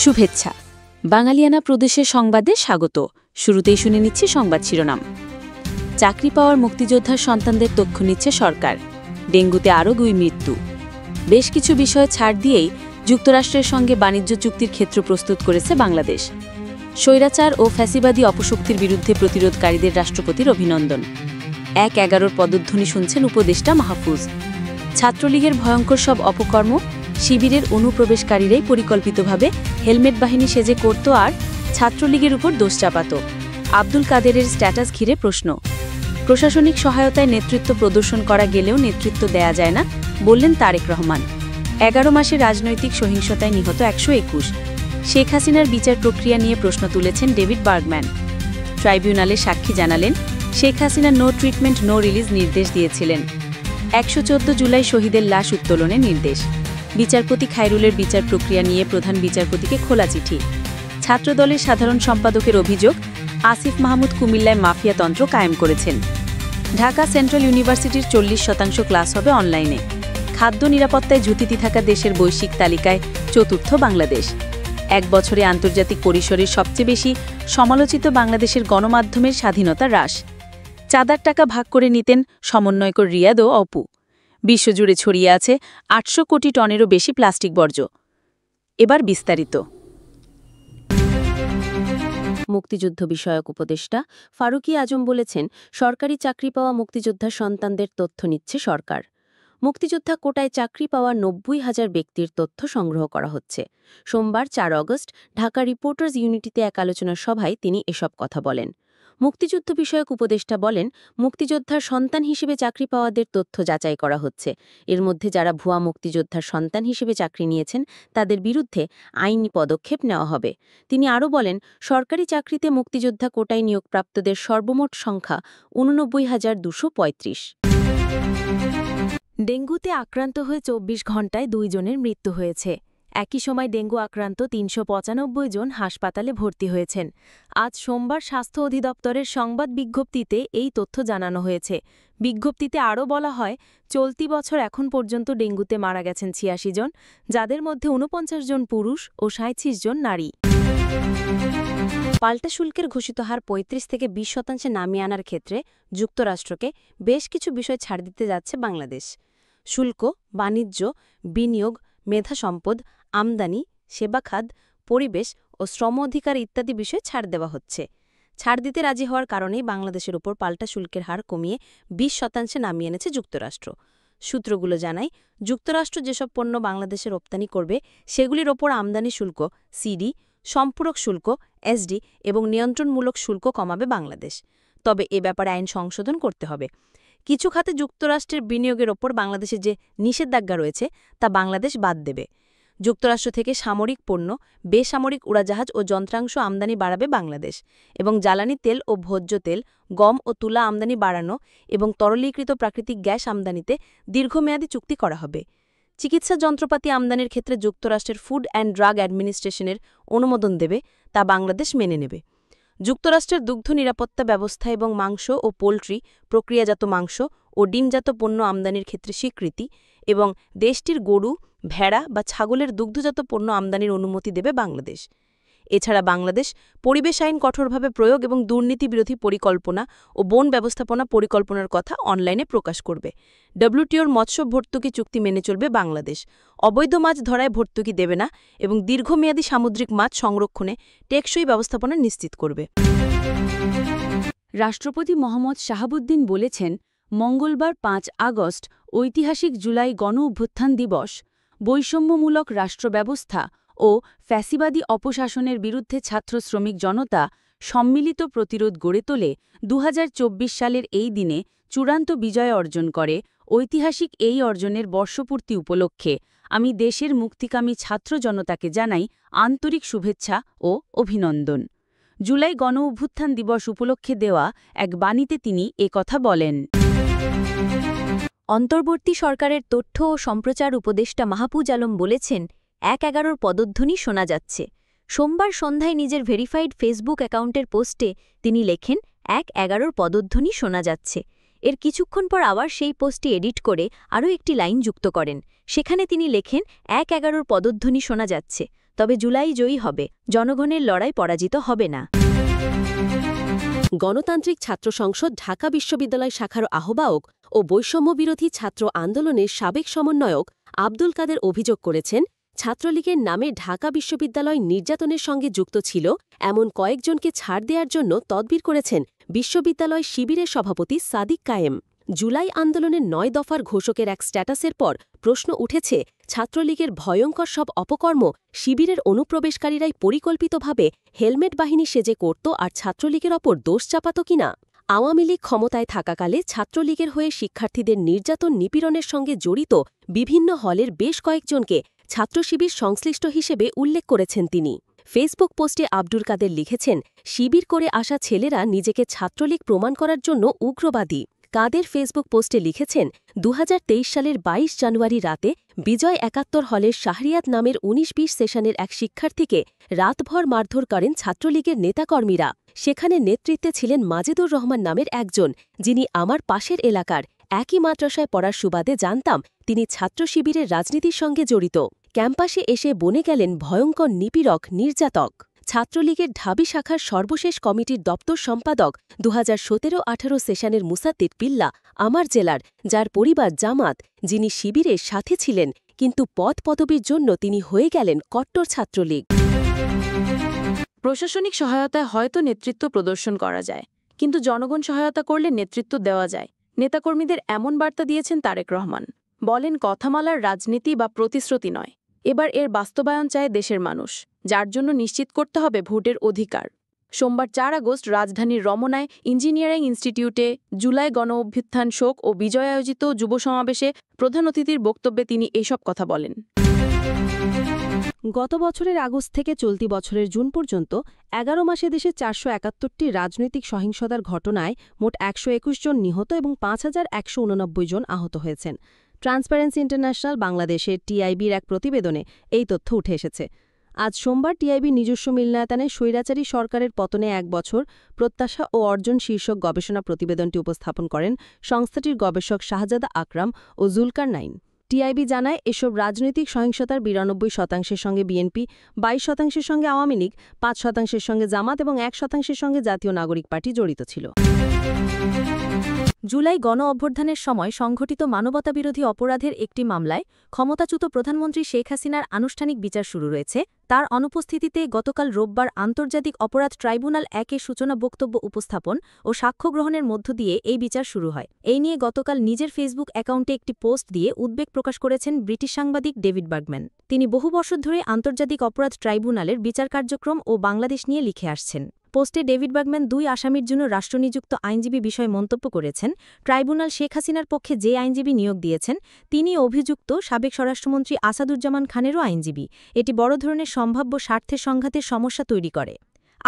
শুভেচ্ছা। বাঙালিয়ানা প্রদেশের সংবাদে স্বাগত। শুরুতেই শুনে নিচ্ছি সংবাদ শিরোনাম। চাকরি পাওয়ার মুক্তিযোদ্ধার সন্তানদের তথ্য নিচ্ছে সরকার। ডেঙ্গুতে আরও 2 মৃত্যু। বেশ কিছু বিষয়ে ছাড় দিয়েই যুক্তরাষ্ট্রের সঙ্গে বাণিজ্য চুক্তির ক্ষেত্র প্রস্তুত করেছে বাংলাদেশ। স্বৈরাচার ও ফ্যাসিবাদী অপশক্তির বিরুদ্ধে প্রতিরোধকারীদের রাষ্ট্রপতির অভিনন্দন। 1-11 পদধ্বনি শুনছেন উপদেষ্টা মাহফুজ। ছাত্রলীগের ভয়ঙ্কর সব অপকর্ম শিবিরের অনুপ্রবেশকারীরাই পরিকল্পিতভাবে হেলমেট বাহিনী সেজে করত আর ছাত্রলীগের উপর দোষ চাপাত। আব্দুল কাদেরের স্ট্যাটাস ঘিরে প্রশ্ন। প্রশাসনিক সহায়তায় নেতৃত্ব প্রদর্শন করা গেলেও নেতৃত্ব দেয়া যায় না, বললেন তারেক রহমান। 11 মাসে রাজনৈতিক সহিংসতায় নিহত 121। শেখ হাসিনার বিচার প্রক্রিয়া নিয়ে প্রশ্ন তুলেছেন ডেভিড বার্গম্যান। ট্রাইব্যুনালে সাক্ষী জানালেন, Sheikh Hasina no treatment no release নির্দেশ দিয়েছিলেন। 114 জুলাই শহীদের লাশ উত্তোলনের নির্দেশ। বিচারপতি খায়রুলের বিচার প্রক্রিয়া নিয়ে প্রধান বিচারপতিকে খোলা চিঠি। ছাত্রদলের সাধারণ সম্পাদকের অভিযোগ, আসিফ মাহমুদ কুমিল্লায় মাফিয়াতন্ত্র কায়েম করেছেন। ঢাকা সেন্ট্রাল ইউনিভার্সিটির 40% ক্লাস হবে অনলাইনে। খাদ্য নিরাপত্তায় ঝুঁকিতে থাকা দেশের বৈশ্বিক তালিকায় 4র্থ বাংলাদেশ। 1 বছরে আন্তর্জাতিক পরিসরের সবচেয়ে বেশি সমালোচিত বাংলাদেশের গণমাধ্যমের স্বাধীনতা হ্রাস। চাঁদার টাকা ভাগ করে নিতেন সমন্বয়কর রিয়াদ ও অপু। বিশ্বজুড়ে ছড়িয়ে আছে 800 কোটি টনেরও বেশি প্লাস্টিক বর্জ্য। এবার বিস্তারিত। মুক্তিযুদ্ধ বিষয়ক উপদেষ্টা ফারুকী আজম বলেছেন, সরকারি চাকরি পাওয়া মুক্তিযোদ্ধার সন্তানদের তথ্য নিচ্ছে সরকার। মুক্তিযোদ্ধা কোটায় চাকরি পাওয়া 90,000 ব্যক্তির তথ্য সংগ্রহ করা হচ্ছে। সোমবার 4 আগস্ট ঢাকা রিপোর্টার্স ইউনিটিতে এক আলোচনা সভায় তিনি এসব কথা বলেন। মুক্তিযুদ্ধ বিষয়ক উপদেষ্টা বলেন, মুক্তিযোদ্ধার সন্তান হিসেবে চাকরি পাওয়াদের তথ্য যাচাই করা হচ্ছে। এর মধ্যে যারা ভুয়া মুক্তিযোদ্ধার সন্তান হিসেবে চাকরি নিয়েছেন তাদের বিরুদ্ধে আইনি পদক্ষেপ নেওয়া হবে। তিনি আরও বলেন, সরকারি চাকরিতে মুক্তিযোদ্ধা কোটায় নিয়োগপ্রাপ্তদের সর্বমোট সংখ্যা 89,235। ডেঙ্গুতে আক্রান্ত হয়ে 24 ঘণ্টায় 2 জনের মৃত্যু হয়েছে। একই সময় ডেঙ্গু আক্রান্ত 395 জন হাসপাতালে ভর্তি হয়েছেন। আজ সোমবার স্বাস্থ্য অধিদপ্তরের সংবাদ বিজ্ঞপ্তিতে এই তথ্য জানানো হয়েছে। বিজ্ঞপ্তিতে আরও বলা হয়, চলতি বছর এখন পর্যন্ত ডেঙ্গুতে মারা গেছেন 86 জন, যাদের মধ্যে 49 জন পুরুষ ও 37 জন নারী। পাল্টা শুল্কের ঘোষিত হার 35 থেকে 20% নামিয়ে আনার ক্ষেত্রে যুক্তরাষ্ট্রকে বেশ কিছু বিষয় ছাড় দিতে যাচ্ছে বাংলাদেশ। শুল্ক, বাণিজ্য, বিনিয়োগ, মেধা সম্পদ, আমদানি, সেবা খাত, পরিবেশ ও শ্রম অধিকার ইত্যাদি বিষয়ে ছাড় দেওয়া হচ্ছে। ছাড় দিতে রাজি হওয়ার কারণেই বাংলাদেশের উপর পাল্টা শুল্কের হার কমিয়ে 20% নামিয়ে এনেছে যুক্তরাষ্ট্র। সূত্রগুলো জানায়, যুক্তরাষ্ট্র যেসব পণ্য বাংলাদেশে রপ্তানি করবে সেগুলির ওপর আমদানি শুল্ক সিডি, সম্পূরক শুল্ক এসডি এবং নিয়ন্ত্রণমূলক শুল্ক কমাবে বাংলাদেশ। তবে এ ব্যাপারে আইন সংশোধন করতে হবে। কিছু খাতে যুক্তরাষ্ট্রের বিনিয়োগের ওপর বাংলাদেশের যে নিষেধাজ্ঞা রয়েছে তা বাংলাদেশ বাদ দেবে। যুক্তরাষ্ট্র থেকে সামরিক পণ্য, বেসামরিক উড়াজাহাজ ও যন্ত্রাংশ আমদানি বাড়াবে বাংলাদেশ এবং জ্বালানি তেল ও ভোজ্য তেল, গম ও তুলা আমদানি বাড়ানো এবং তরলীকৃত প্রাকৃতিক গ্যাস আমদানিতে দীর্ঘমেয়াদী চুক্তি করা হবে। চিকিৎসা যন্ত্রপাতি আমদানির ক্ষেত্রে যুক্তরাষ্ট্রের ফুড অ্যান্ড ড্রাগ অ্যাডমিনিস্ট্রেশনের অনুমোদন দেবে, তা বাংলাদেশ মেনে নেবে। যুক্তরাষ্ট্রের দুগ্ধ নিরাপত্তা ব্যবস্থা এবং মাংস ও পোলট্রি, প্রক্রিয়াজাত মাংস ও ডিমজাত পণ্য আমদানির ক্ষেত্রে স্বীকৃতি এবং দেশটির গরু, ভেড়া বা ছাগলের দুগ্ধজাত পণ্য আমদানির অনুমতি দেবে বাংলাদেশ। এছাড়া বাংলাদেশ পরিবেশ আইন কঠোরভাবে প্রয়োগ এবং দুর্নীতি বিরোধী পরিকল্পনা ও বন ব্যবস্থাপনা পরিকল্পনার কথা অনলাইনে প্রকাশ করবে। ডব্লিউটিওর মৎস্য ভর্তুকি চুক্তি মেনে চলবে বাংলাদেশ। অবৈধ মাছ ধরায় ভর্তুকি দেবে না এবং দীর্ঘমেয়াদী সামুদ্রিক মাছ সংরক্ষণে টেকসই ব্যবস্থাপনা নিশ্চিত করবে। রাষ্ট্রপতি মোহাম্মদ শাহাবুদ্দিন বলেছেন, মঙ্গলবার 5 আগস্ট ঐতিহাসিক জুলাই গণ-অভ্যুত্থান দিবস। বৈষম্যমূলক রাষ্ট্রব্যবস্থা ও ফ্যাসিবাদী অপশাসনের বিরুদ্ধে ছাত্র শ্রমিক জনতা সম্মিলিত প্রতিরোধ গড়ে তোলে 2024 সালের এই দিনে চূড়ান্ত বিজয় অর্জন করে। ঐতিহাসিক এই অর্জনের বর্ষপূর্তি উপলক্ষে আমি দেশের মুক্তিকামী ছাত্র জনতাকে জানাই আন্তরিক শুভেচ্ছা ও অভিনন্দন। জুলাই গণ-অভ্যুত্থান দিবস উপলক্ষে দেওয়া এক বাণীতে তিনি কথা বলেন। অন্তর্বর্তী সরকারের তথ্য ও সম্প্রচার উপদেষ্টা মাহফুজ আলম বলেছেন, 1-11 পদধ্বনি শোনা যাচ্ছে। সোমবার সন্ধ্যায় নিজের ভেরিফাইড ফেসবুক অ্যাকাউন্টের পোস্টে তিনি লেখেন, 1-11 পদধ্বনি শোনা যাচ্ছে। এর কিছুক্ষণ পর আবার সেই পোস্টটি এডিট করে আরও একটি লাইন যুক্ত করেন। সেখানে তিনি লেখেন, 1-11 পদধ্বনি শোনা যাচ্ছে। তবে জুলাই জয়ী হবে, জনগণের লড়াই পরাজিত হবে না। গণতান্ত্রিক ছাত্র সংসদ ঢাকা বিশ্ববিদ্যালয় শাখার আহ্বায়ক ও বৈষম্যবিরোধী ছাত্র আন্দোলনের সাবেক সমন্বয়ক আব্দুল কাদের অভিযোগ করেছেন, ছাত্রলীগের নামে ঢাকা বিশ্ববিদ্যালয় নির্যাতনের সঙ্গে যুক্ত ছিল এমন কয়েকজনকে ছাড় দেওয়ার জন্য তদবির করেছেন বিশ্ববিদ্যালয় শিবিরের সভাপতি সাদিক কায়েম। জুলাই আন্দোলনের ৯ দফার ঘোষকের এক স্ট্যাটাসের পর প্রশ্ন উঠেছে, ছাত্রলীগের ভয়ঙ্কর সব অপকর্ম শিবিরের অনুপ্রবেশকারীরাই পরিকল্পিতভাবে হেলমেট বাহিনী সেজে করত আর ছাত্রলীগের ওপর দোষ চাপাত কিনা। আওয়ামী লীগ ক্ষমতায় থাকাকালে ছাত্রলীগের হয়ে শিক্ষার্থীদের নির্যাতন নিপীড়নের সঙ্গে জড়িত বিভিন্ন হলের বেশ কয়েকজনকে ছাত্রশিবির সংশ্লিষ্ট হিসেবে উল্লেখ করেছেন তিনি। ফেসবুক পোস্টে আব্দুল কাদের লিখেছেন, শিবির করে আসা ছেলেরা নিজেকে ছাত্রলীগ প্রমাণ করার জন্য উগ্রবাদী। কাদের ফেসবুক পোস্টে লিখেছেন, ২০২৩ সালের ২২ জানুয়ারি রাতে বিজয় ৭১ হলের শাহরিয়াত নামের ১৯-২০ সেশনের এক শিক্ষার্থীকে রাতভর মারধর করেন ছাত্রলীগের নেতাকর্মীরা। সেখানে নেতৃত্বে ছিলেন মাজেদুর রহমান নামের একজন, যিনি আমার পাশের এলাকার একই মাদ্রাসায় পড়ার সুবাদে জানতাম তিনি ছাত্র শিবিরের রাজনীতির সঙ্গে জড়িত। ক্যাম্পাসে এসে বনে গেলেন ভয়ঙ্কর নিপীড়ক, নির্যাতক। ছাত্রলীগের ঢাবি শাখার সর্বশেষ কমিটির দপ্তর সম্পাদক ২০১৭-১৮ সেশনের মুসাদ্দিদ বিল্লাহ আমার জেলার, যার পরিবার জামাত, যিনি শিবিরের সাথে ছিলেন, কিন্তু পদ পদবীর জন্য তিনি হয়ে গেলেন কট্টর ছাত্রলীগ। প্রশাসনিক সহায়তায় হয়তো নেতৃত্ব প্রদর্শন করা যায়, কিন্তু জনগণ সহায়তা করলে নেতৃত্ব দেওয়া যায়। নেতাকর্মীদের এমন বার্তা দিয়েছেন তারেক রহমান। বলেন, কথামালার রাজনীতি বা প্রতিশ্রুতি নয়, এবার এর বাস্তবায়ন চায় দেশের মানুষ, যার জন্য নিশ্চিত করতে হবে ভোটের অধিকার। সোমবার ৪ আগস্ট রাজধানীর রমনায় ইঞ্জিনিয়ারিং ইনস্টিটিউটে জুলাই গণ অভ্যুত্থান শোক ও বিজয় আয়োজিত যুব সমাবেশে প্রধান অতিথির বক্তব্যে তিনি এসব কথা বলেন। গত বছরের আগস্ট থেকে চলতি বছরের জুন পর্যন্ত ১১ মাসে দেশে ৪৭১টি রাজনৈতিক সহিংসতার ঘটনায় মোট ১২১ জন নিহত এবং ৫,১৮৯ জন আহত হয়েছেন। ট্রান্সপারেন্সি ইন্টারন্যাশনাল বাংলাদেশের টিআইবির এক প্রতিবেদনে এই তথ্য উঠে এসেছে। আজ সোমবার টিআইবি নিজস্ব মিলনায়তনে স্বৈরাচারী সরকারের পতনে ১ বছর প্রত্যাশা ও অর্জন শীর্ষক গবেষণা প্রতিবেদনটি উপস্থাপন করেন সংস্থাটির গবেষক শাহজাদা আকরাম ও জুলকার নাইন। টিআইবি জানায়, এসব রাজনৈতিক সহিংসতার ৯২% সঙ্গে বিএনপি, ২২% সঙ্গে আওয়ামী লীগ, ৫% সঙ্গে জামাত এবং ১% সঙ্গে জাতীয় নাগরিক পার্টি জড়িত ছিল। জুলাই গণ অভ্যুত্থানের সময় সংঘটিত মানবতাবিরোধী অপরাধের একটি মামলায় ক্ষমতাচ্যুত প্রধানমন্ত্রী শেখ হাসিনার আনুষ্ঠানিক বিচার শুরু রয়েছে। তার অনুপস্থিতিতে গতকাল রোববার আন্তর্জাতিক অপরাধ ট্রাইব্যুনাল ১-এর সূচনা বক্তব্য উপস্থাপন ও সাক্ষ্য গ্রহণের মধ্য দিয়ে এই বিচার শুরু হয়। এই নিয়ে গতকাল নিজের ফেসবুক অ্যাকাউন্টে একটি পোস্ট দিয়ে উদ্বেগ প্রকাশ করেছেন ব্রিটিশ সাংবাদিক ডেভিড বার্গম্যান। তিনি বহু বছর ধরে আন্তর্জাতিক অপরাধ ট্রাইব্যুনালের বিচার কার্যক্রম ও বাংলাদেশ নিয়ে লিখে আসছেন। পোস্টে ডেভিড বার্গম্যান ২ আসামির জন্য রাষ্ট্রনিযুক্ত আইনজীবী বিষয়ে মন্তব্য করেছেন। ট্রাইব্যুনাল শেখ হাসিনার পক্ষে যে আইনজীবী নিয়োগ দিয়েছেন তিনি অভিযুক্ত সাবেক স্বরাষ্ট্রমন্ত্রী আসাদুজ্জামান খানেরও আইনজীবী। এটি বড় ধরনের সম্ভাব্য স্বার্থের সংঘাতের সমস্যা তৈরি করে।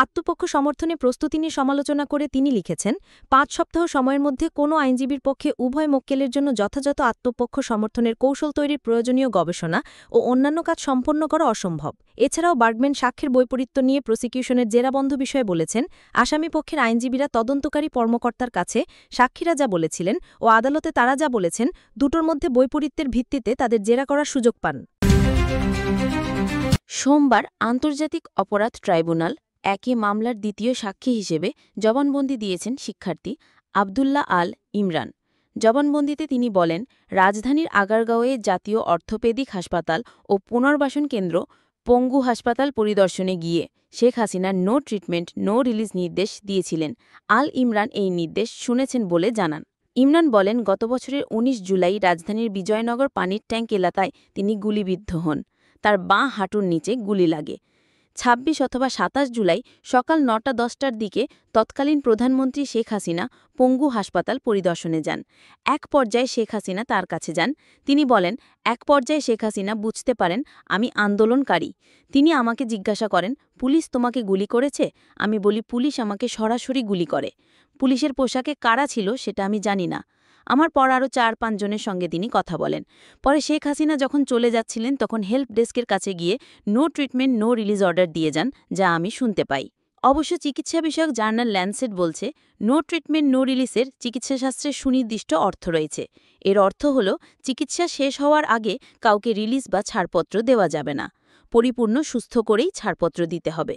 আত্মপক্ষ সমর্থনে প্রস্তুতি নিয়ে সমালোচনা করে তিনি লিখেছেন, ৫ সপ্তাহ সময়ের মধ্যে কোনো আইনজীবীর পক্ষে উভয় মক্কেলের জন্য যথাযথ আত্মপক্ষ সমর্থনের কৌশল তৈরির প্রয়োজনীয় গবেষণা ও অন্যান্য কাজ সম্পন্ন করা অসম্ভব। এছাড়াও বার্গম্যান সাক্ষ্যের বৈপরীত্য নিয়ে প্রসিকিউশনের জেরাবন্ধ বিষয়ে বলেছেন, আসামি পক্ষের আইনজীবীরা তদন্তকারী কর্মকর্তার কাছে সাক্ষীরা যা বলেছিলেন ও আদালতে তারা যা বলেছেন, দুটোর মধ্যে বৈপরীত্যের ভিত্তিতে তাদের জেরা করার সুযোগ পান। সোমবার আন্তর্জাতিক অপরাধ ট্রাইব্যুনাল ১-এ মামলার দ্বিতীয় সাক্ষী হিসেবে জবানবন্দি দিয়েছেন শিক্ষার্থী আবদুল্লাহ আল ইমরান। জবানবন্দিতে তিনি বলেন, রাজধানীর আগারগাঁওয়ে জাতীয় অর্থোপেডিক হাসপাতাল ও পুনর্বাসন কেন্দ্র পঙ্গু হাসপাতাল পরিদর্শনে গিয়ে শেখ হাসিনার নো ট্রিটমেন্ট নো রিলিজ নির্দেশ দিয়েছিলেন। আল ইমরান এই নির্দেশ শুনেছেন বলে জানান। ইমরান বলেন, গত বছরের ১৯ জুলাই রাজধানীর বিজয়নগর পানির ট্যাঙ্ক এলাকায় তিনি গুলিবিদ্ধ হন। তার বাঁ হাঁটুর নিচে গুলি লাগে। ২৬ অথবা ২৭ জুলাই সকাল ৯টা-১০টার দিকে তৎকালীন প্রধানমন্ত্রী শেখ হাসিনা পঙ্গু হাসপাতাল পরিদর্শনে যান। এক পর্যায়ে শেখ হাসিনা তার কাছে যান। তিনি বলেন, এক পর্যায়ে শেখ হাসিনা বুঝতে পারেন আমি আন্দোলনকারী। তিনি আমাকে জিজ্ঞাসা করেন, পুলিশ তোমাকে গুলি করেছে? আমি বলি, পুলিশ আমাকে সরাসরি গুলি করে। পুলিশের পোশাকে কারা ছিল সেটা আমি জানি না। আমার পর আরও ৪-৫ জনের সঙ্গে তিনি কথা বলেন। পরে শেখ হাসিনা যখন চলে যাচ্ছিলেন তখন হেল্প ডেস্কের কাছে গিয়ে no treatment no release order দিয়ে যান, যা আমি শুনতে পাই। অবশ্য চিকিৎসা বিষয়ক জার্নাল ল্যান্সেট বলছে, নো ট্রিটমেন্ট নো রিলিজের চিকিৎসাশাস্ত্রে সুনির্দিষ্ট অর্থ রয়েছে। এর অর্থ হল চিকিৎসা শেষ হওয়ার আগে কাউকে রিলিজ বা ছাড়পত্র দেওয়া যাবে না। পরিপূর্ণ সুস্থ করেই ছাড়পত্র দিতে হবে।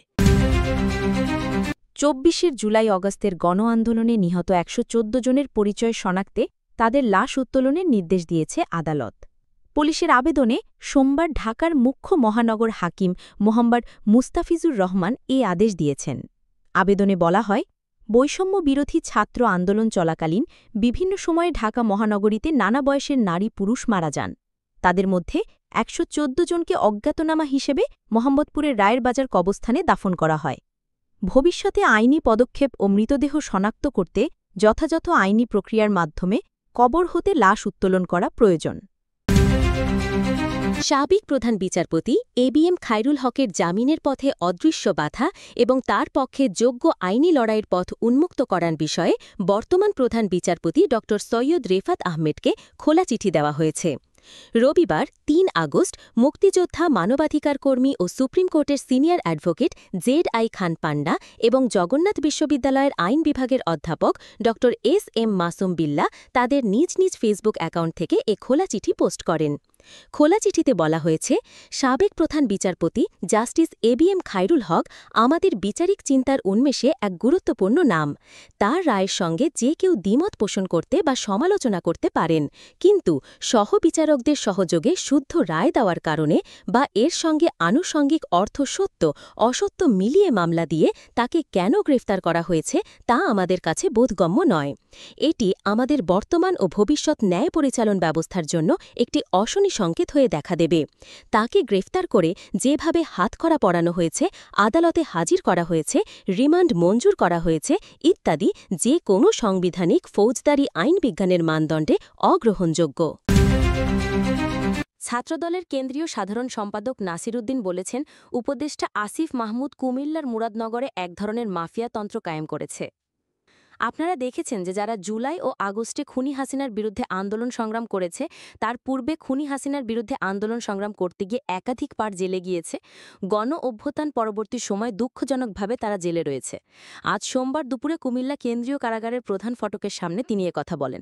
২৪ জুলাই অগাস্টের গণ আন্দোলনে নিহত ১১৪ জনের পরিচয় শনাক্তে তাদের লাশ উত্তোলনের নির্দেশ দিয়েছে আদালত। পুলিশের আবেদনে সোমবার ঢাকার মুখ্য মহানগর হাকিম মোহাম্মদ মুস্তাফিজুর রহমান এই আদেশ দিয়েছেন। আবেদনে বলা হয়, বৈষম্য বিরোধী ছাত্র আন্দোলন চলাকালীন বিভিন্ন সময়ে ঢাকা মহানগরীতে নানা বয়সের নারী পুরুষ মারা যান। তাদের মধ্যে ১১৪ জনকে অজ্ঞাতনামা হিসেবে মোহাম্মদপুরের রায়ের বাজার কবরস্থানে দাফন করা হয়। ভবিষ্যতে আইনি পদক্ষেপ ও মৃতদেহ শনাক্ত করতে যথাযথ আইনি প্রক্রিয়ার মাধ্যমে কবর হতে লাশ উত্তোলন করা প্রয়োজন। সাবেক প্রধান বিচারপতি এবিএম খায়রুল হকের জামিনের পথে অদৃশ্য বাধা এবং তার পক্ষে যোগ্য আইনি লড়াইয়ের পথ উন্মুক্ত করার বিষয়ে বর্তমান প্রধান বিচারপতি ড সৈয়দ রেফাত আহমেদকে খোলা চিঠি দেওয়া হয়েছে। রবিবার ৩ আগস্ট মুক্তিযোদ্ধা, মানবাধিকার কর্মী ও সুপ্রিম কোর্টের সিনিয়র অ্যাডভোকেট জেড.আই. খান পান্ডা এবং জগন্নাথ বিশ্ববিদ্যালয়ের আইন বিভাগের অধ্যাপক ড এস.এম. মাসুম বিল্লাহ তাদের নিজ নিজ ফেসবুক অ্যাকাউন্ট থেকে এ খোলা চিঠি পোস্ট করেন। খোলা চিঠিতে বলা হয়েছে, সাবেক প্রধান বিচারপতি জাস্টিস এবিএম খায়রুল হক আমাদের বিচারিক চিন্তার উন্মেষে এক গুরুত্বপূর্ণ নাম। তার রায়ের সঙ্গে যে কেউ দ্বিমত পোষণ করতে বা সমালোচনা করতে পারেন, কিন্তু সহবিচারকদের সহযোগে শুদ্ধ রায় দেওয়ার কারণে বা এর সঙ্গে আনুষঙ্গিক অর্থসত্য অসত্য মিলিয়ে মামলা দিয়ে তাকে কেন গ্রেফতার করা হয়েছে তা আমাদের কাছে বোধগম্য নয়। এটি আমাদের বর্তমান ও ভবিষ্যৎ ন্যায় পরিচালন ব্যবস্থার জন্য একটি অশনি সংকেত হয়ে দেখা দেবে। তাকে গ্রেফতার করে যেভাবে হাতকড়া পরানো হয়েছে, আদালতে হাজির করা হয়েছে, রিমান্ড মঞ্জুর করা হয়েছে ইত্যাদি যে কোনো সাংবিধানিক ফৌজদারি আইন বিজ্ঞানের মানদণ্ডে অগ্রহণযোগ্য। ছাত্রদলের কেন্দ্রীয় সাধারণ সম্পাদক নাসির উদ্দিন বলেছেন, উপদেষ্টা আসিফ মাহমুদ কুমিল্লার মুরাদনগরে এক ধরনের মাফিয়া তন্ত্র কায়েম করেছে। আপনারা দেখেছেন যে যারা জুলাই ও আগস্টে খুনি হাসিনার বিরুদ্ধে আন্দোলন সংগ্রাম করেছে, তার পূর্বে খুনি হাসিনার বিরুদ্ধে আন্দোলন সংগ্রাম করতে গিয়ে একাধিকবার জেলে গিয়েছে। গণ অভ্যুত্থান পরবর্তী সময় দুঃখজনকভাবে তারা জেলে রয়েছে। আজ সোমবার দুপুরে কুমিল্লা কেন্দ্রীয় কারাগারের প্রধান ফটকের সামনে তিনি কথা বলেন।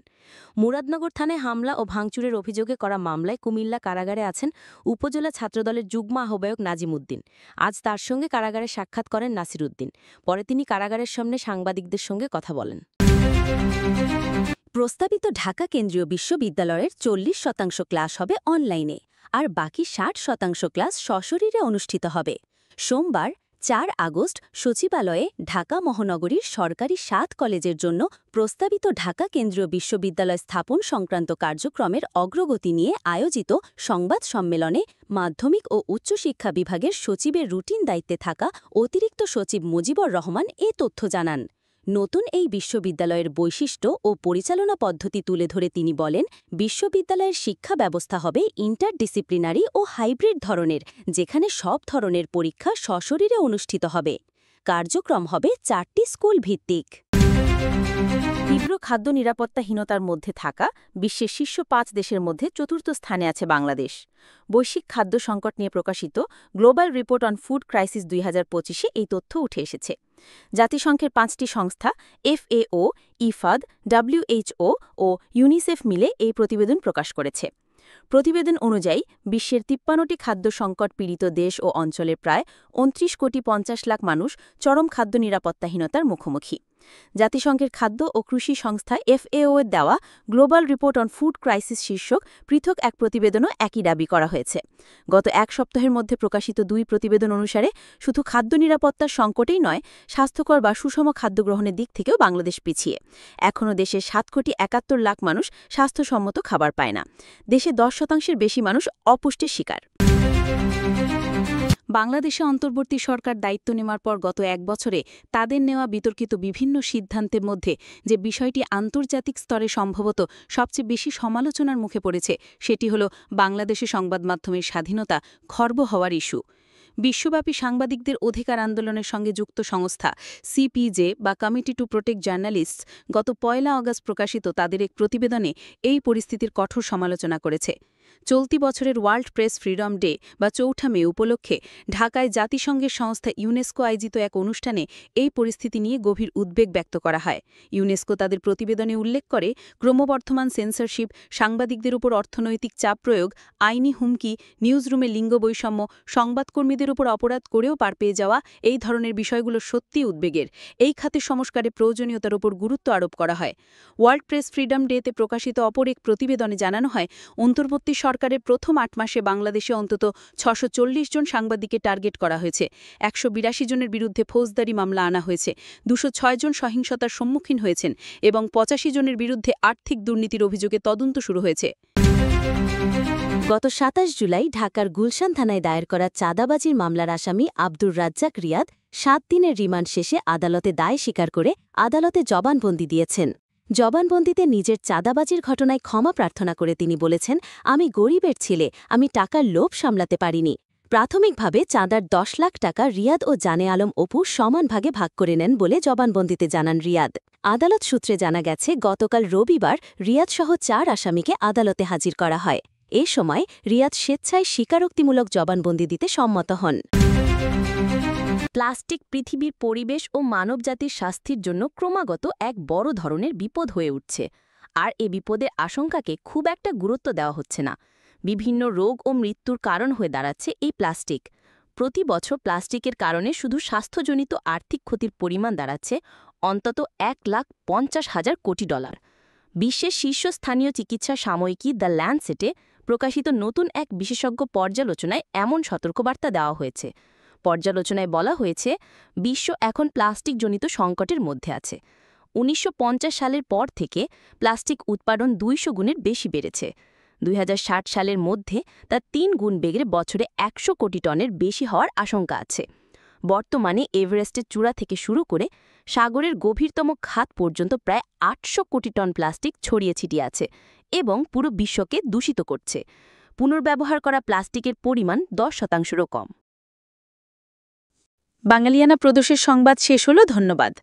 মুরাদনগর থানায় হামলা ও ভাঙচুরের অভিযোগে করা মামলায় কুমিল্লা কারাগারে আছেন উপজেলা ছাত্রদলের যুগ্ম আহ্বায়ক নাজিম উদ্দিন। আজ তার সঙ্গে কারাগারে সাক্ষাৎ করেন নাসির উদ্দিন। পরে তিনি কারাগারের সামনে সাংবাদিকদের সঙ্গে কথা বলেন। প্রস্তাবিত ঢাকা কেন্দ্রীয় বিশ্ববিদ্যালয়ের ৪০% ক্লাস হবে অনলাইনে, আর বাকি 60% ক্লাস সশরীরে অনুষ্ঠিত হবে। সোমবার ৪ আগস্ট সচিবালয়ে ঢাকা মহানগরীর সরকারি ৭ কলেজের জন্য প্রস্তাবিত ঢাকা কেন্দ্রীয় বিশ্ববিদ্যালয় স্থাপন সংক্রান্ত কার্যক্রমের অগ্রগতি নিয়ে আয়োজিত সংবাদ সম্মেলনে মাধ্যমিক ও উচ্চশিক্ষা বিভাগের সচিবের রুটিন দায়িত্বে থাকা অতিরিক্ত সচিব মুজিবুর রহমান এ তথ্য জানান। নতুন এই বিশ্ববিদ্যালয়ের বৈশিষ্ট্য ও পরিচালনা পদ্ধতি তুলে ধরে তিনি বলেন, বিশ্ববিদ্যালয়ের শিক্ষা ব্যবস্থা হবে ইন্টারডিসিপ্লিনারি ও হাইব্রিড ধরনের, যেখানে সব ধরনের পরীক্ষা সশরীরে অনুষ্ঠিত হবে। কার্যক্রম হবে 4টি স্কুল ভিত্তিক। তীব্র খাদ্য নিরাপত্তাহীনতার মধ্যে থাকা বিশ্বের শীর্ষ 5 দেশের মধ্যে 4র্থ স্থানে আছে বাংলাদেশ। বৈশ্বিক খাদ্য সংকট নিয়ে প্রকাশিত global report on food crisis 2025-এ এই তথ্য উঠে এসেছে। জাতিসংঘের 5টি সংস্থা FAO, ইফাদ, WHO ও ইউনিসেফ মিলে এই প্রতিবেদন প্রকাশ করেছে। প্রতিবেদন অনুযায়ী বিশ্বের 53টি খাদ্য সংকট পীড়িত দেশ ও অঞ্চলের প্রায় 29,50,00,000 মানুষ চরম খাদ্য নিরাপত্তাহীনতার মুখোমুখি। জাতিসংঘের খাদ্য ও কৃষি সংস্থা FAO এর দেওয়া global report on food crisis শীর্ষক পৃথক এক প্রতিবেদনও একই দাবি করা হয়েছে। গত এক সপ্তাহের মধ্যে প্রকাশিত 2 প্রতিবেদন অনুসারে শুধু খাদ্য নিরাপত্তার সংকটেই নয়, স্বাস্থ্যকর বা সুষম খাদ্য গ্রহণের দিক থেকেও বাংলাদেশ পিছিয়ে। এখনও দেশের 7,71,00,000 মানুষ স্বাস্থ্যসম্মত খাবার পায় না। দেশে 10% বেশি মানুষ অপুষ্টির শিকার। বাংলাদেশে অন্তর্বর্তী সরকার দায়িত্ব নেওয়ার পর গত 1 বছরে তাদের নেওয়া বিতর্কিত বিভিন্ন সিদ্ধান্তের মধ্যে যে বিষয়টি আন্তর্জাতিক স্তরে সম্ভবত সবচেয়ে বেশি সমালোচনার মুখে পড়েছে, সেটি হল বাংলাদেশে সংবাদ মাধ্যমের স্বাধীনতা খর্ব হওয়ার ইস্যু। বিশ্বব্যাপী সাংবাদিকদের অধিকার আন্দোলনের সঙ্গে যুক্ত সংস্থা CPJ বা কমিটি টু প্রোটেক্ট জার্নালিস্টস গত 1 আগস্ট প্রকাশিত তাদের এক প্রতিবেদনে এই পরিস্থিতির কঠোর সমালোচনা করেছে। চলতি বছরের ওয়ার্ল্ড প্রেস ফ্রিডম ডে বা ৪ঠা মে উপলক্ষে ঢাকায় জাতিসংঘের সংস্থা ইউনেস্কো আয়োজিত এক অনুষ্ঠানে এই পরিস্থিতি নিয়ে গভীর উদ্বেগ ব্যক্ত করা হয়। ইউনেস্কো তাদের প্রতিবেদনে উল্লেখ করে, ক্রমবর্ধমান সেন্সরশিপ, সাংবাদিকদের উপর অর্থনৈতিক চাপ প্রয়োগ, আইনি হুমকি, নিউজরুমে লিঙ্গ বৈষম্য, সংবাদকর্মীদের উপর অপরাধ করেও পার পেয়ে যাওয়া, এই ধরনের বিষয়গুলো সত্যিই উদ্বেগের। এই খাতে সংস্কারের প্রয়োজনীয়তার উপর গুরুত্ব আরোপ করা হয়। ওয়ার্ল্ড প্রেস ফ্রিডম ডেতে প্রকাশিত অপর এক প্রতিবেদনে জানানো হয়, অন্তর্বর্তী সরকারের প্রথম ৮ মাসে বাংলাদেশে অন্তত ৬৪০ জন সাংবাদিককে টার্গেট করা হয়েছে। ১৮২ জনের বিরুদ্ধে ফৌজদারি মামলা আনা হয়েছে, ২০৬ জন সহিংসতার সম্মুখীন হয়েছেন এবং ৮৫ জনের বিরুদ্ধে আর্থিক দুর্নীতির অভিযোগে তদন্ত শুরু হয়েছে। গত ২৭ জুলাই ঢাকার গুলশান থানায় দায়ের করা চাঁদাবাজির মামলার আসামি আব্দুর রাজ্জাক রিয়াদ ৭ দিনের রিমান্ড শেষে আদালতে দায় স্বীকার করে আদালতে জবানবন্দি দিয়েছেন। জবানবন্দিতে নিজের চাঁদাবাজির ঘটনায় ক্ষমা প্রার্থনা করে তিনি বলেছেন, আমি গরিবের ছেলে, আমি টাকার লোভ সামলাতে পারিনি। প্রাথমিকভাবে চাঁদার ১০ লাখ টাকা রিয়াদ ও জানে আলম অপু সমান ভাগে ভাগ করে নেন বলে জবানবন্দিতে জানান রিয়াদ। আদালত সূত্রে জানা গেছে, গতকাল রবিবার রিয়াদসহ ৪ আসামিকে আদালতে হাজির করা হয়। এ সময় রিয়াদ স্বেচ্ছায় স্বীকারোক্তিমূলক জবানবন্দি দিতে সম্মত হন। প্লাস্টিক পৃথিবীর পরিবেশ ও মানবজাতির স্বাস্থ্যের জন্য ক্রমাগত এক বড় ধরনের বিপদ হয়ে উঠছে, আর এ বিপদের আশঙ্কাকে খুব একটা গুরুত্ব দেওয়া হচ্ছে না। বিভিন্ন রোগ ও মৃত্যুর কারণ হয়ে দাঁড়াচ্ছে এই প্লাস্টিক। প্রতি বছর প্লাস্টিকের কারণে শুধু স্বাস্থ্যজনিত আর্থিক ক্ষতির পরিমাণ দাঁড়াচ্ছে অন্তত $1,50,000 কোটি। বিশ্বের শীর্ষস্থানীয় চিকিৎসা সাময়িকী দ্য ল্যান্সেটে প্রকাশিত নতুন এক বিশেষজ্ঞ পর্যালোচনায় এমন সতর্কবার্তা দেওয়া হয়েছে। পর্যালোচনায় বলা হয়েছে, বিশ্ব এখন প্লাস্টিকজনিত সংকটের মধ্যে আছে। ১৯৫০ সালের পর থেকে প্লাস্টিক উৎপাদন ২০০ গুণের বেশি বেড়েছে। ২০৬০ সালের মধ্যে তা ৩ গুণ বেড়ে বছরে ১০০ কোটি টনের বেশি হওয়ার আশঙ্কা আছে। বর্তমানে এভারেস্টের চূড়া থেকে শুরু করে সাগরের গভীরতম খাত পর্যন্ত প্রায় ৮০০ কোটি টন প্লাস্টিক ছড়িয়ে ছিটিয়ে আছে এবং পুরো বিশ্বকে দূষিত করছে। পুনর্ব্যবহার করা প্লাস্টিকের পরিমাণ ১০%রও কম। বাঙালিয়ানা প্রদোষের সংবাদ শেষ হলো। ধন্যবাদ।